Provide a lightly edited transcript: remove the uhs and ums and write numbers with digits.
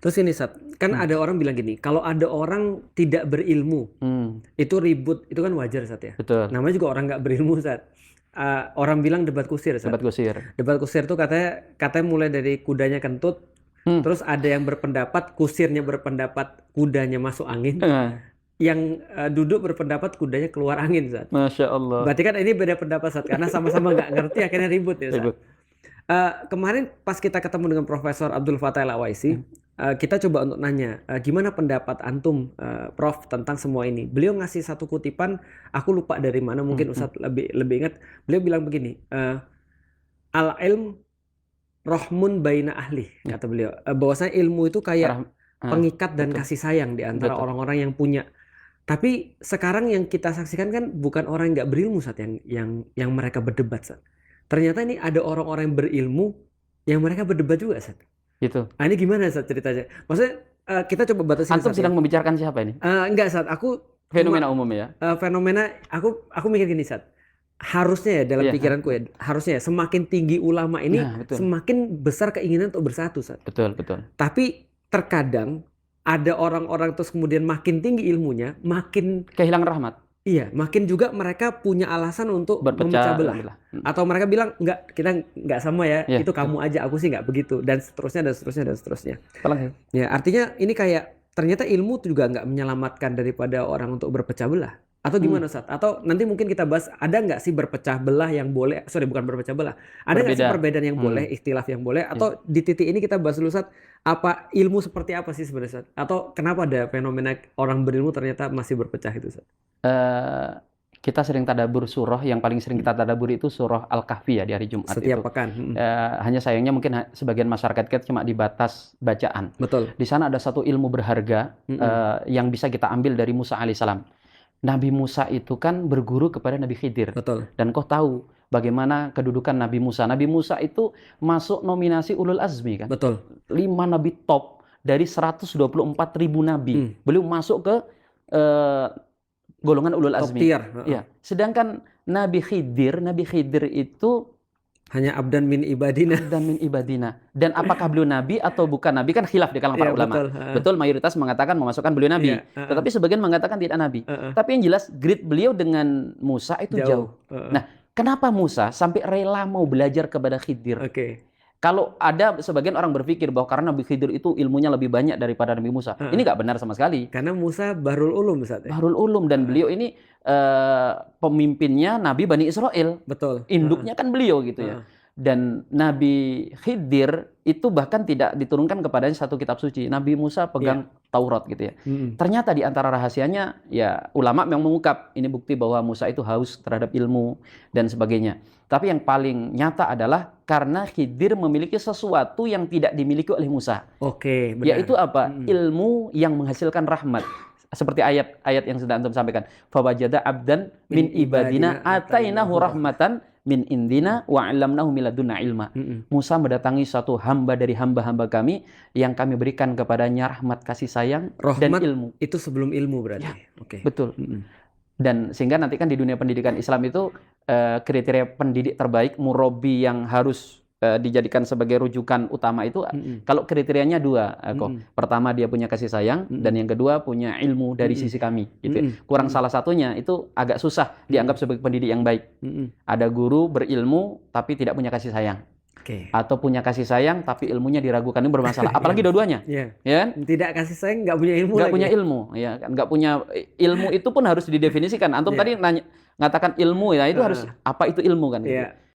Terus ini Sat, kan Hmm. ada orang bilang gini, kalau ada orang tidak berilmu, itu ribut, itu kan wajar Sat ya. Betul. Namanya juga orang nggak berilmu Sat. Orang bilang debat kusir Debat Sat. kusir. Debat kusir tuh katanya mulai dari kudanya kentut, Hmm. terus ada yang berpendapat kusirnya berpendapat kudanya masuk angin, yang duduk berpendapat kudanya keluar angin Sat. Masya Allah. Berarti kan ini beda pendapat Sat, karena sama-sama nggak ngerti akhirnya ribut ya Sat. Ribut. Kemarin pas kita ketemu dengan Profesor Abdul Fattah Al-Awaisi, Hmm. kita coba untuk nanya, gimana pendapat antum, Prof, tentang semua ini. Beliau ngasih satu kutipan, aku lupa dari mana, mungkin Ustadz lebih ingat. Beliau bilang begini, al-ilm rohmun baina ahli, kata beliau. Bahwasanya ilmu itu kayak pengikat dan betul. kasih sayang di antara Betul. orang-orang yang punya. Tapi sekarang yang kita saksikan kan bukan orang yang nggak berilmu Sat, yang mereka berdebat Sat. Ternyata ini ada orang-orang yang berilmu yang mereka berdebat juga Sat. Gitu. Ini gimana Sat ceritanya? Maksudnya kita coba batasin Antum Sat sedang ya. membicarakan siapa ini? Enggak Sat, aku Fenomena umum ya. fenomena aku mikir gini Sat. Harusnya ya dalam pikiranku ya, harusnya ya, semakin tinggi ulama ini betul. semakin besar keinginan untuk bersatu Sat. Betul, betul. Tapi terkadang ada orang-orang terus kemudian makin tinggi ilmunya, makin kehilangan rahmat. Iya, makin juga mereka punya alasan untuk memecah belah. Atau mereka bilang, enggak, kita nggak sama ya, itu kamu aja, aku sih nggak begitu. Dan seterusnya, dan seterusnya, dan seterusnya. Ya, artinya ini kayak, ternyata ilmu juga nggak menyelamatkan daripada orang untuk berpecah belah. Atau gimana, Sat? Atau nanti mungkin kita bahas, ada nggak sih berpecah belah yang boleh, bukan berpecah belah. Ada nggak sih perbedaan yang boleh, ikhtilaf yang boleh? Atau di titik ini kita bahas dulu, Sat, apa ilmu seperti apa sih sebenarnya, Sat? Atau kenapa ada fenomena orang berilmu ternyata masih berpecah itu, Sat? Kita sering tadabur surah, yang paling sering kita tadabur itu surah Al-Kahfi ya di hari Jumat setiap itu. pekan. Hanya sayangnya mungkin sebagian masyarakat kita cuma dibatas bacaan. Betul. Di sana ada satu ilmu berharga yang bisa kita ambil dari Musa alaihissalam. Nabi Musa itu kan berguru kepada Nabi Khidir. Betul. Dan kau tahu bagaimana kedudukan Nabi Musa. Nabi Musa itu masuk nominasi Ulul Azmi kan. Betul. 5 nabi top dari 124.000 nabi. Beliau masuk ke golongan Ulul Azmi. Ya. Sedangkan Nabi Khidir itu hanya abdan min ibadina. Abdan min ibadina. Dan apakah beliau nabi atau bukan nabi kan khilaf di kalangan para ulama. Betul, mayoritas mengatakan memasukkan beliau nabi. Tetapi sebagian mengatakan tidak nabi. Tapi yang jelas grade beliau dengan Musa itu jauh. Nah, kenapa Musa sampai rela mau belajar kepada Khidir? Kalau ada sebagian orang berpikir bahwa karena Nabi Khidir itu ilmunya lebih banyak daripada Nabi Musa. Ini nggak benar sama sekali. Karena Musa Bahrul Ulum, Ustaz. Bahrul Ulum, dan beliau ini pemimpinnya Nabi Bani Israel. Betul. Induknya kan beliau gitu ya. Dan Nabi Khidir itu bahkan tidak diturunkan kepadanya satu kitab suci. Nabi Musa pegang Taurat gitu ya. Ternyata di antara rahasianya ya ulama memang mengungkap ini bukti bahwa Musa itu haus terhadap ilmu dan sebagainya. Tapi yang paling nyata adalah karena Khidir memiliki sesuatu yang tidak dimiliki oleh Musa. Benar. Yaitu apa? Ilmu yang menghasilkan rahmat. Seperti ayat yang sudah antum sampaikan. Fawajada abdan min ibadina atainahu rahmatan min indina wa 'allamnahu min ladunna ilma. Musa mendatangi satu hamba dari hamba-hamba kami yang kami berikan kepadanya rahmat, kasih sayang, dan ilmu. Itu sebelum ilmu berarti. Ya, betul. Dan sehingga nanti kan di dunia pendidikan Islam itu kriteria pendidik terbaik, murabi yang harus dijadikan sebagai rujukan utama itu kalau kriterianya dua, pertama dia punya kasih sayang, dan yang kedua punya ilmu dari sisi kami gitu. Kurang salah satunya itu agak susah dianggap sebagai pendidik yang baik. Ada guru berilmu tapi tidak punya kasih sayang, atau punya kasih sayang tapi ilmunya diragukan, ini bermasalah. Apalagi dua-duanya, ya kan? Tidak kasih sayang, nggak punya ilmu. Nggak punya ilmu, ya kan? Nggak punya ilmu itu pun harus didefinisikan. Antum tadi ngatakan ilmu ya, itu harus apa itu ilmu kan?